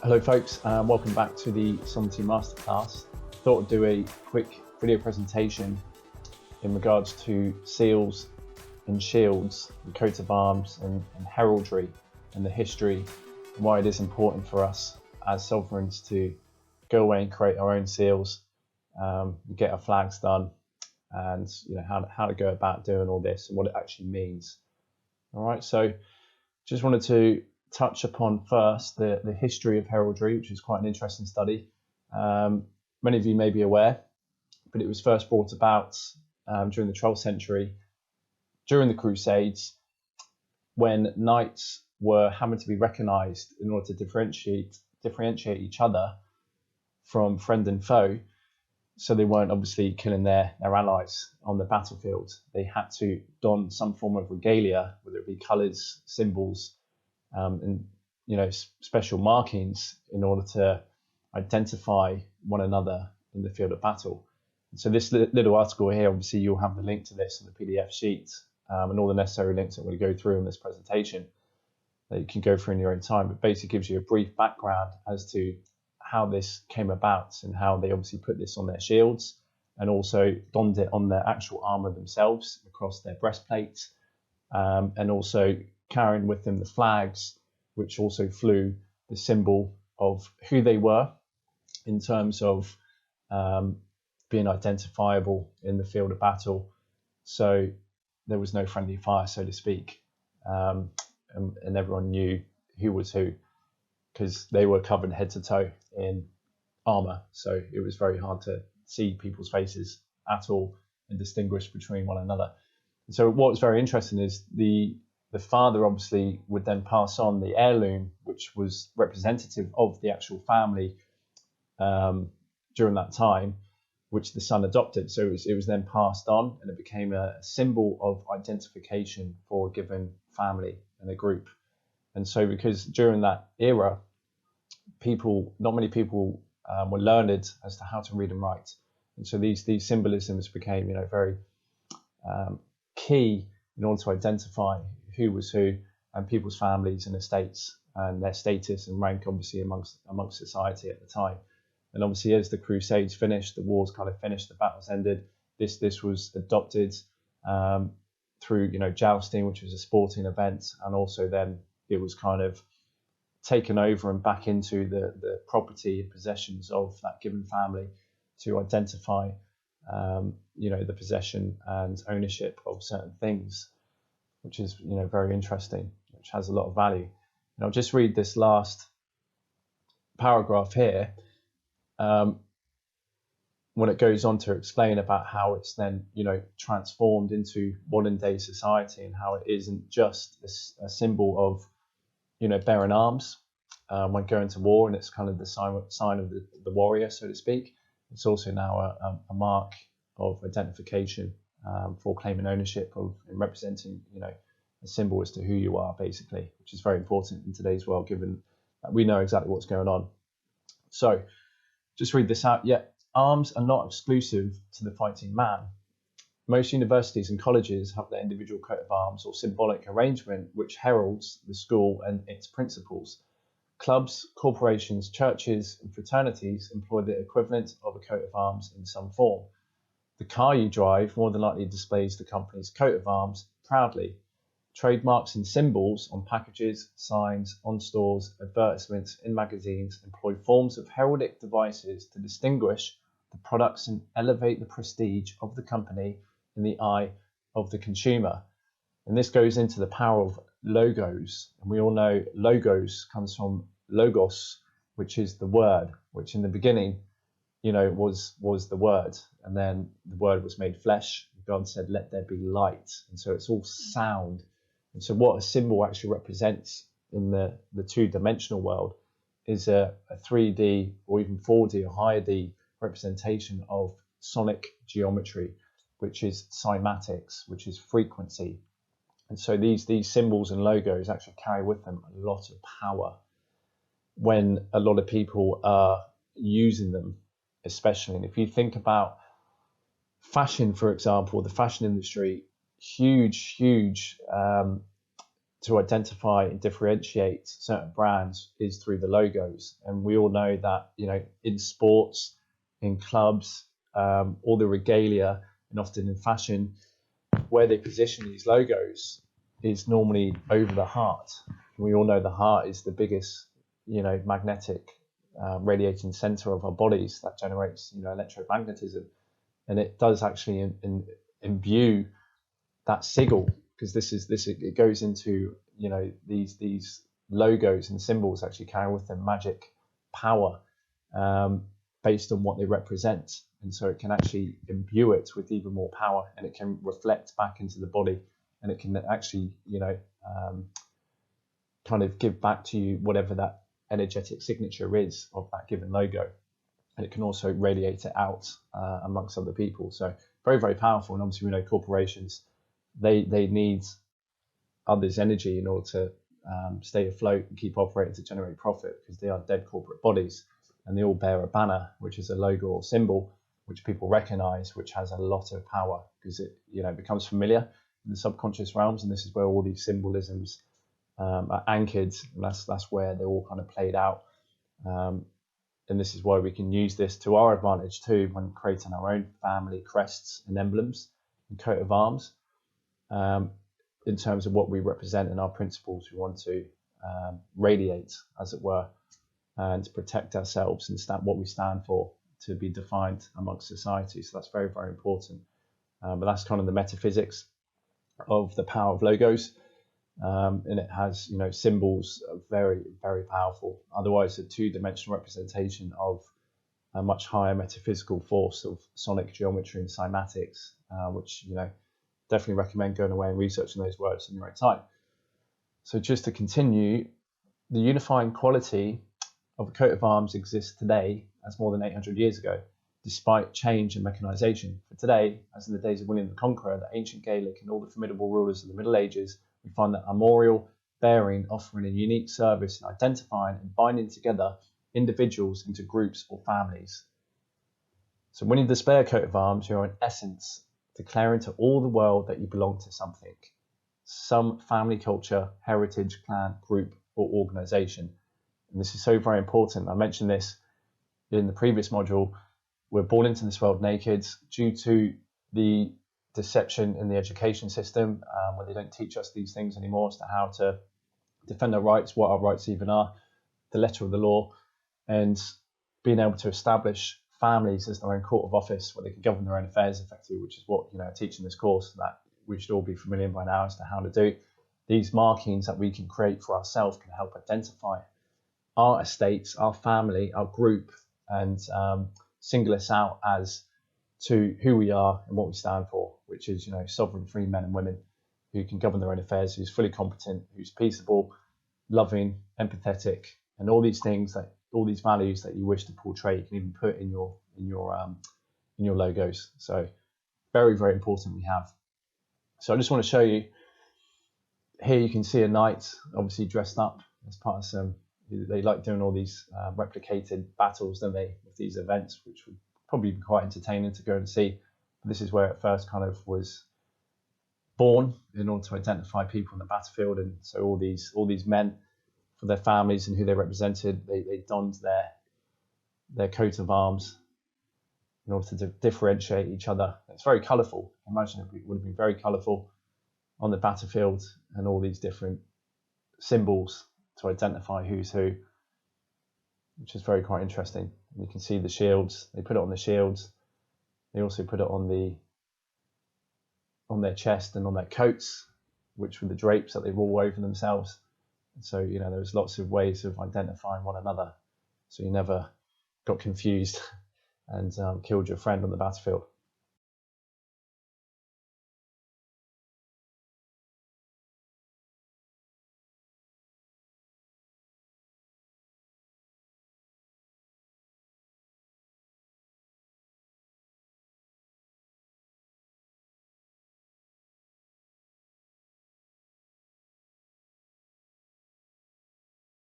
Hello folks, welcome back to the Sovereignty Masterclass. Thought I'd do a quick video presentation in regards to seals and shields, and coat of arms and heraldry and the history, and why it is important for us as sovereigns to go away and create our own seals, get our flags done, and how to go about doing all this and what it actually means. All right, so just wanted to touch upon first the history of heraldry, which is quite an interesting study. Many of you may be aware, but it was first brought about during the 12th century, during the Crusades, when knights were having to be recognised in order to differentiate each other from friend and foe. So they weren't obviously killing their allies on the battlefield. They had to don some form of regalia, whether it be colours, symbols, and special markings in order to identify one another in the field of battle. And so this little article here, obviously you'll have the link to this in the PDF sheet, and all the necessary links that I'm going to go through in this presentation that you can go through in your own time. But basically gives you a brief background as to how this came about and how they obviously put this on their shields and also donned it on their actual armour themselves across their breastplates, and also carrying with them the flags, which also flew the symbol of who they were in terms of being identifiable in the field of battle. So there was no friendly fire, so to speak, and everyone knew who was who because they were covered head to toe in armour. So it was very hard to see people's faces at all and distinguish between one another. And so what was very interesting is the father obviously would then pass on the heirloom, which was representative of the actual family during that time, which the son adopted. So it was then passed on, and it became a symbol of identification for a given family and a group. And so because during that era, not many people were learned as to how to read and write. And so these symbolisms became very key in order to identify who was who and people's families and estates and their status and rank, obviously amongst society at the time. And obviously as the Crusades finished, the wars kind of finished, the battles ended, this was adopted through jousting, which was a sporting event, and also then it was kind of taken over and back into the property and possessions of that given family to identify the possession and ownership of certain things, which is very interesting, which has a lot of value. And I'll just read this last paragraph here, when it goes on to explain about how it's then transformed into modern day society and how it isn't just a symbol of bearing arms when going to war, and it's kind of the sign of the warrior, so to speak. It's also now a mark of identification for claiming ownership of and representing a symbol as to who you are, basically, which is very important in today's world, given that we know exactly what's going on. So just read this out. Yet arms are not exclusive to the fighting man. Most universities and colleges have their individual coat of arms or symbolic arrangement which heralds the school and its principles. Clubs, corporations, churches and fraternities employ the equivalent of a coat of arms in some form. The car you drive more than likely displays the company's coat of arms proudly. Trademarks and symbols on packages, signs, on stores, advertisements, in magazines employ forms of heraldic devices to distinguish the products and elevate the prestige of the company in the eye of the consumer. And this goes into the power of logos. And we all know logos comes from logos, which is the word, which in the beginning, was the word. And then the word was made flesh. God said, let there be light. And so it's all sound. And so what a symbol actually represents in the two-dimensional world is a 3D or even 4D or higher D representation of sonic geometry, which is cymatics, which is frequency. And so these symbols and logos actually carry with them a lot of power when a lot of people are using them, especially. And if you think about fashion, for example, the fashion industry, huge to identify and differentiate certain brands is through the logos. And we all know that, in sports, in clubs, all the regalia, and often in fashion, where they position these logos is normally over the heart. We all know the heart is the biggest, magnetic radiating center of our bodies that generates, electromagnetism, and it does actually imbue that sigil, because it goes into, these logos and symbols actually carry with them magic power, based on what they represent. And so it can actually imbue it with even more power, and it can reflect back into the body, and it can actually, kind of give back to you whatever that energetic signature is of that given logo. And it can also radiate it out amongst other people. So very, very powerful. And obviously we know corporations, they need others' energy in order to stay afloat and keep operating to generate profit, because they are dead corporate bodies, and they all bear a banner, which is a logo or symbol which people recognize, which has a lot of power, because it becomes familiar in the subconscious realms. And this is where all these symbolisms are anchored, and that's where they're all kind of played out. And this is why we can use this to our advantage too when creating our own family crests and emblems and coat of arms, in terms of what we represent and our principles we want to radiate, as it were, and to protect ourselves and what we stand for to be defined amongst society. So that's very, very important. But that's kind of the metaphysics of the power of logos. And it has, symbols are very, very powerful. Otherwise, a two-dimensional representation of a much higher metaphysical force of sonic geometry and cymatics, which, definitely recommend going away and researching those words in your own time. So just to continue, the unifying quality of a coat of arms exists today as more than 800 years ago, despite change and mechanization. For today, as in the days of William the Conqueror, the ancient Gaelic, and all the formidable rulers of the Middle Ages, we find that armorial bearing offering a unique service in identifying and binding together individuals into groups or families. So when you display a coat of arms, you're in essence declaring to all the world that you belong to something, some family, culture, heritage, clan, group, or organization. And this is so very important. I mentioned this in the previous module. We're born into this world naked due to the deception in the education system, where they don't teach us these things anymore as to how to defend our rights, what our rights even are, the letter of the law, and being able to establish families as their own court of office where they can govern their own affairs effectively, which is what I teach in this course, that we should all be familiar by now as to how to do. These markings that we can create for ourselves can help identify our estates, our family, our group, and single us out as to who we are and what we stand for, which is sovereign free men and women who can govern their own affairs, who's fully competent, who's peaceable, loving, empathetic, and all these things, all these values that you wish to portray, you can even put in your logos. So very, very important we have. So I just want to show you here. You can see a knight obviously dressed up as part of some. They like doing all these replicated battles, don't they, with these events, which would probably be quite entertaining to go and see. But this is where it first kind of was born in order to identify people in the battlefield. And so all these men, for their families and who they represented, they donned their coat of arms in order to differentiate each other. It's very colourful. Imagine it would have been very colourful on the battlefield, and all these different symbols to identify who's who, which is quite interesting. And you can see the shields. They put it on the shields. They also put it on their chest and on their coats, which were the drapes that they wore over themselves. So there was lots of ways of identifying one another, so you never got confused and killed your friend on the battlefield.